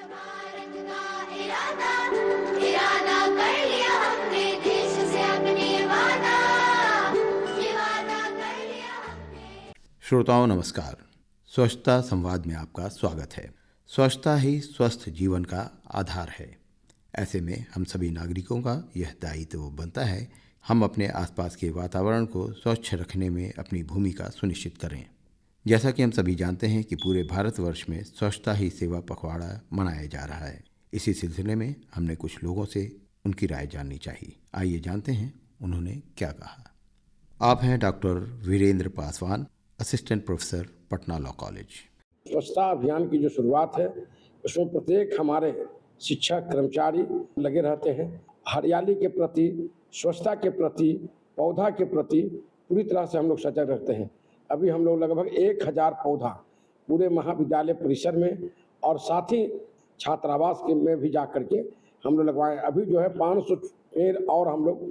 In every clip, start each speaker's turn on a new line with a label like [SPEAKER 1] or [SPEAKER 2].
[SPEAKER 1] भारत का इरादा इरादा कर लिया हमने देश से अपने वादा कर लिया हमने।
[SPEAKER 2] श्रोताओं नमस्कार। स्वच्छता संवाद में आपका स्वागत है। स्वच्छता ही स्वस्थ जीवन का आधार है। ऐसे में हम सभी नागरिकों का यह दायित्व बनता है हम अपने आसपास के वातावरण को स्वच्छ रखने में अपनी भूमिका सुनिश्चित करें। जैसा कि हम सभी जानते हैं कि पूरे भारतवर्ष में स्वच्छता ही सेवा पखवाड़ा मनाया जा रहा है। इसी सिलसिले में हमने कुछ लोगों से उनकी राय जाननी चाहिए। आइए जानते हैं उन्होंने क्या कहा। आप हैं doctor Virendra Paswan, assistant professor, Patna law college.
[SPEAKER 3] स्वच्छता अभियान की जो शुरुआत है उसमें प्रत्येक हमारे शिक्षक कर्मचारी लगे रहते हैं। हरियाली के प्रति, स्वच्छता के प्रति, पौधा के प्रति पूरी तरह से हम लोग सजग रहते हैं। अभी हम लोग लगभग 1000 पौधा पूरे महाविद्यालय परिसर में और साथ ही छात्रावास के में भी जा करके हम लोग लगवाए। अभी जो है 500 पेड़ और हम लोग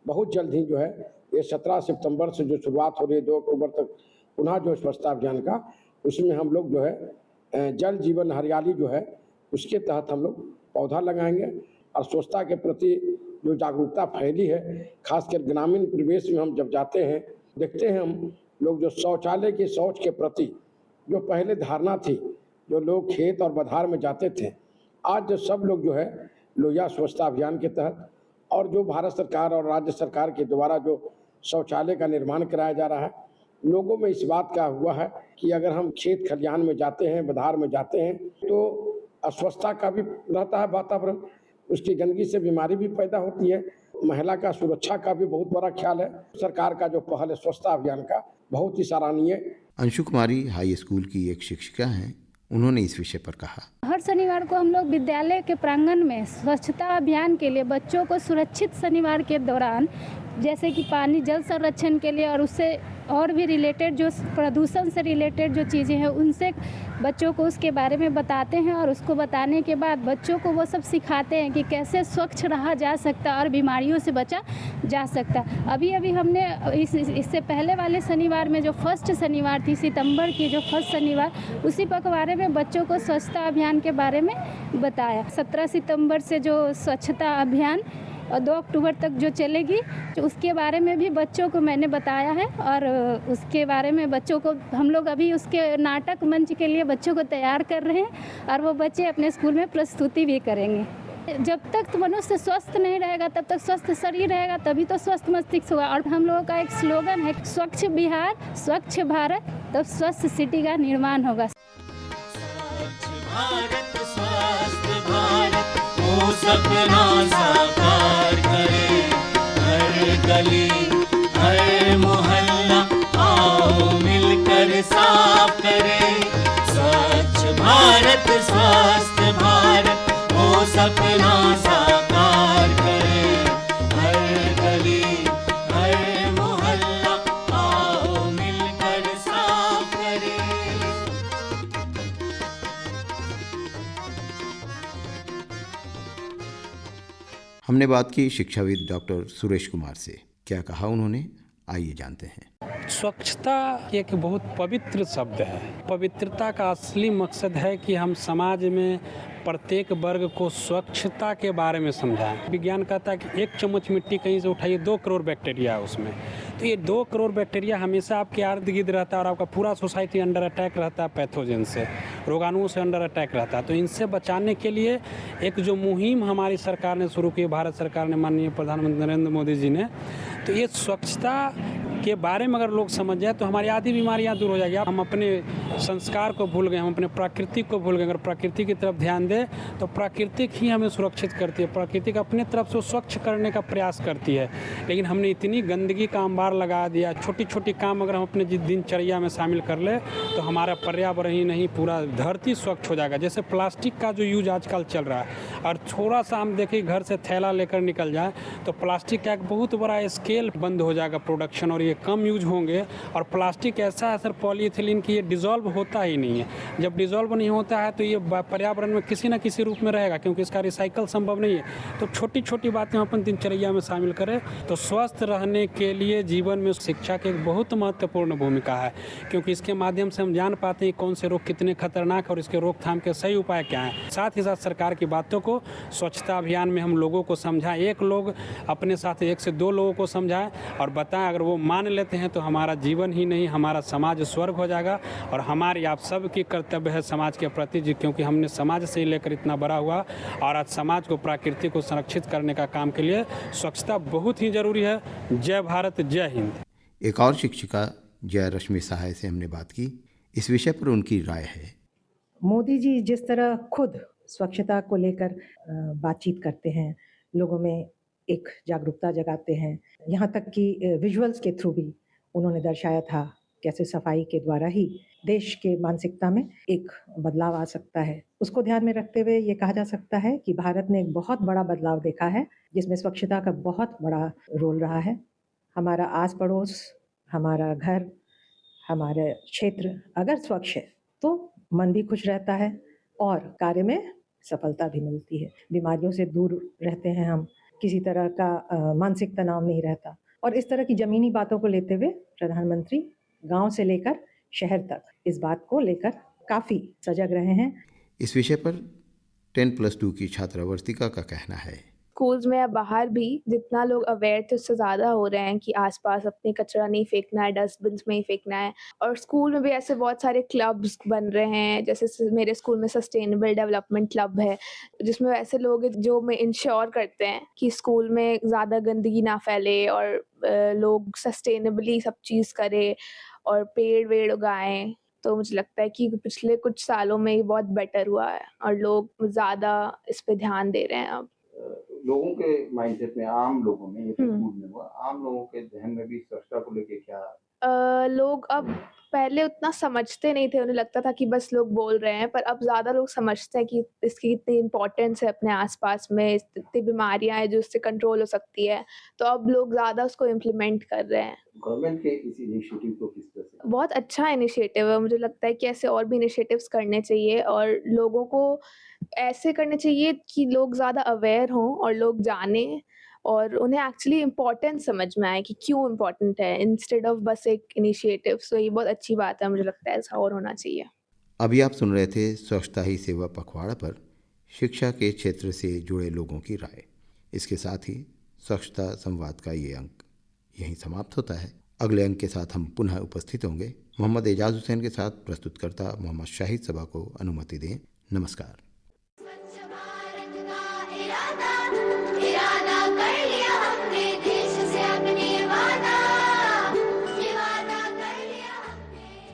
[SPEAKER 3] बहुत जल्द ही जो है ये 17 सितंबर से जो शुरुआत हो रही है 2 अक्टूबर तक पुनः जो स्वच्छता अभियान का, उसमें हम लोग जो है जल जीवन हरियाली जो है उसके तहत हम लोग पौधा लगाएंगे। और स्वच्छता के प्रति जो जागरूकता फैली है, खासकर ग्रामीण परिवेश में हम जब जाते हैं देखते हैं हम लोग जो शौचालय के शौच के प्रति जो पहले धारणा थी, जो लोग खेत और बधार में जाते थे, आज जो सब लोग जो है लोहिया स्वच्छता अभियान के तहत और जो भारत सरकार और राज्य सरकार के द्वारा जो शौचालय का निर्माण कराया जा रहा है, लोगों में इस बात का हुआ है कि अगर हम खेत खलिहान में जाते हैं, बधार में जाते हैं तो अस्वच्छता का भी रहता है वातावरण, उसकी गंदगी से बीमारी भी पैदा होती है। महिला का सुरक्षा का भी बहुत बड़ा ख्याल है। सरकार का जो पहल है स्वच्छता अभियान का बहुत ही सराहनीय।
[SPEAKER 2] अंशु कुमारी हाई स्कूल की एक शिक्षिका हैं, उन्होंने इस विषय पर कहा।
[SPEAKER 4] हर शनिवार को हम लोग विद्यालय के प्रांगण में स्वच्छता अभियान के लिए बच्चों को सुरक्षित शनिवार के दौरान, जैसे कि पानी जल संरक्षण के लिए और उससे और भी रिलेटेड जो प्रदूषण से रिलेटेड जो चीज़ें हैं उनसे बच्चों को उसके बारे में बताते हैं और उसको बताने के बाद बच्चों को वो सब सिखाते हैं कि कैसे स्वच्छ रहा जा सकता है और बीमारियों से बचा जा सकता है। अभी हमने इससे पहले वाले शनिवार में जो फर्स्ट शनिवार थी, सितंबर की जो फर्स्ट शनिवार, उसी पखवाड़े में बच्चों को स्वच्छता अभियान के बारे में बताया। 17 सितंबर से जो स्वच्छता अभियान और 2 अक्टूबर तक जो चलेगी, तो उसके बारे में भी बच्चों को मैंने बताया है और उसके बारे में बच्चों को हम लोग अभी उसके नाटक मंच के लिए बच्चों को तैयार कर रहे हैं और वो बच्चे अपने स्कूल में प्रस्तुति भी करेंगे। जब तक मनुष्य स्वस्थ नहीं रहेगा तब तक स्वस्थ शरीर रहेगा, तभी तो स्वस्थ मस्तिष्क होगा। और हम लोगों का एक स्लोगन है, स्वच्छ बिहार स्वच्छ भारत, तब स्वस्थ सिटी का निर्माण होगा।
[SPEAKER 5] वो सपना साकार करे, हर गली हर मोहल्ला आओ मिलकर साफ करे। स्वच्छ भारत स्वस्थ भारत वो सपना साकार करे, हर गली हर मोहल्ला आओ मिलकर साफ करे।
[SPEAKER 2] हमने बात की शिक्षाविद डॉक्टर सुरेश कुमार से। क्या कहा उन्होंने, आइए जानते हैं।
[SPEAKER 6] स्वच्छता एक बहुत पवित्र शब्द है। पवित्रता का असली मकसद है कि हम समाज में प्रत्येक वर्ग को स्वच्छता के बारे में समझाएं। विज्ञान कहता है कि 1 चम्मच मिट्टी कहीं से उठाइए 2 करोड़ बैक्टीरिया है उसमें, तो ये 2 करोड़ बैक्टीरिया हमेशा आपके इर्द गिर्द रहता है और आपका पूरा सोसाइटी अंडर अटैक रहता है, पैथोजन से, रोगाणुओं से अंडर अटैक रहता है। तो इनसे बचाने के लिए एक जो मुहिम हमारी सरकार ने शुरू की, भारत सरकार ने, माननीय प्रधानमंत्री नरेंद्र मोदी जी ने, तो ये स्वच्छता के बारे में अगर लोग समझ जाए तो हमारी आधी बीमारियां दूर हो जाएगी। हम अपने संस्कार को भूल गए, हम अपने प्राकृतिक को भूल गए। अगर प्रकृति की तरफ ध्यान दें तो प्राकृतिक ही हमें सुरक्षित करती है, प्राकृतिक अपने तरफ से स्वच्छ करने का प्रयास करती है। लेकिन हमने इतनी गंदगी का अंबार लगा दिया। छोटी छोटी काम अगर हम अपने दिनचर्या में शामिल कर ले तो हमारा पर्यावरण ही नहीं पूरा धरती स्वच्छ हो जाएगा। जैसे प्लास्टिक का जो यूज आजकल चल रहा है, और थोड़ा सा हम देखें घर से थैला लेकर निकल जाए तो प्लास्टिक का एक बहुत बड़ा स्केल बंद हो जाएगा प्रोडक्शन, और ये होंगे, कम यूज होंगे। और प्लास्टिक ऐसा है सर, पॉलीइथिलीन की ये डिज़ोल्व होता ही नहीं है। जब डिज़ोल्व नहीं होता है तो ये पर्यावरण में किसी न किसी रूप में रहेगा, क्योंकि इसका रिसाइकल संभव नहीं है। तो छोटी छोटी बातें हम अपन दिनचर्या में शामिल करें तो स्वस्थ रहने के लिए जीवन में शिक्षा की एक बहुत महत्वपूर्ण भूमिका है, क्योंकि इसके माध्यम से हम जान पाते हैं कौन से रोग कितने खतरनाक और इसके रोकथाम के सही उपाय क्या हैं। साथ ही साथ सरकार की बातों को स्वच्छता अभियान में हम लोगों को समझाएं, एक लोग अपने साथ 1 से 2 लोगों को समझाएं और बताएं। अगर वो मान लेते हैं तो हमारा जीवन ही नहीं, हमारा समाज स्वर्ग हो जाएगा। और हमारी आप सबकी कर्तव्य है समाज के प्रति जी, क्योंकि हमने समाज से ही लेकर इतना बड़ा हुआ। और आज समाज को, प्रकृति को संरक्षित करने का काम के लिए स्वच्छता बहुत ही जरूरी है। जय भारत, जय हिंद।
[SPEAKER 2] एक और शिक्षिका जय रश्मि सहाय से हमने बात की। इस विषय पर उनकी राय है।
[SPEAKER 7] मोदी जी जिस तरह खुद स्वच्छता को लेकर बातचीत करते हैं, लोगों में एक जागरूकता जगाते हैं, यहाँ तक कि विजुअल्स के थ्रू भी उन्होंने दर्शाया था कैसे सफाई के द्वारा ही देश के मानसिकता में एक बदलाव आ सकता है। उसको ध्यान में रखते हुए ये कहा जा सकता है कि भारत ने एक बहुत बड़ा बदलाव देखा है, जिसमें स्वच्छता का बहुत बड़ा रोल रहा है। हमारा आस पड़ोस, हमारा घर, हमारा क्षेत्र अगर स्वच्छ है तो मन भी खुश रहता है और कार्य में सफलता भी मिलती है। बीमारियों से दूर रहते हैं हम, किसी तरह का मानसिक तनाव नहीं रहता। और इस तरह की ज़मीनी बातों को लेते हुए प्रधानमंत्री गांव से लेकर शहर तक इस बात को लेकर काफ़ी सजग रहे हैं।
[SPEAKER 2] इस विषय पर 10+2 की छात्रा वर्तिका का कहना है।
[SPEAKER 8] स्कूल्स में या बाहर भी जितना लोग अवेयर थे उससे ज़्यादा हो रहे हैं कि आसपास अपने कचरा नहीं फेंकना है, डस्टबिन में ही फेंकना है। और स्कूल में भी ऐसे बहुत सारे क्लब्स बन रहे हैं, जैसे मेरे स्कूल में सस्टेनेबल डेवलपमेंट क्लब है, जिसमें ऐसे लोग जो में इंश्योर करते हैं कि स्कूल में ज़्यादा गंदगी ना फैले और लोग सस्टेनेबली सब चीज़ करें और पेड़ वेड़ उगाएं। तो मुझे लगता है कि पिछले कुछ सालों में ये बहुत बेटर हुआ है और लोग ज़्यादा इस पे ध्यान दे रहे हैं। अब
[SPEAKER 9] लोगों के माइंडसेट में, आम लोगों में, ये तो स्कूल में हुआ, आम लोगों के ध्यान में भी स्वच्छता को लेके क्या
[SPEAKER 8] लोग अब पहले उतना समझते नहीं थे, उन्हें लगता था कि बस लोग बोल रहे हैं, पर अब ज़्यादा लोग समझते हैं कि इसकी कितनी इम्पोर्टेंस है अपने आसपास में, इतनी बीमारियां हैं जो इससे कंट्रोल हो सकती है। तो अब लोग ज़्यादा उसको इम्प्लीमेंट कर रहे हैं।
[SPEAKER 9] गवर्नमेंट के इस इनिशिएटिव को किस तरह से?
[SPEAKER 8] बहुत अच्छा इनिशिएटिव है, मुझे लगता है कि ऐसे और भी इनिशिएटिव्स करने चाहिए और लोगों को ऐसे करने चाहिए कि लोग ज़्यादा अवेयर हों और लोग जानें और उन्हें एक्चुअली इम्पोर्टेंस समझ में आए कि क्यों इम्पोर्टेंट है, इंस्टेड ऑफ बस एक इनिशिएटिव। सो ये बहुत अच्छी बात है, मुझे लगता है ऐसा और होना चाहिए।
[SPEAKER 2] अभी आप सुन रहे थे स्वच्छता ही सेवा पखवाड़ा पर शिक्षा के क्षेत्र से जुड़े लोगों की राय। इसके साथ ही स्वच्छता संवाद का ये अंक यहीं समाप्त होता है। अगले अंक के साथ हम पुनः उपस्थित होंगे। मोहम्मद एजाज हुसैन के साथ प्रस्तुतकर्ता मोहम्मद शाहिद सबा को अनुमति दें। नमस्कार।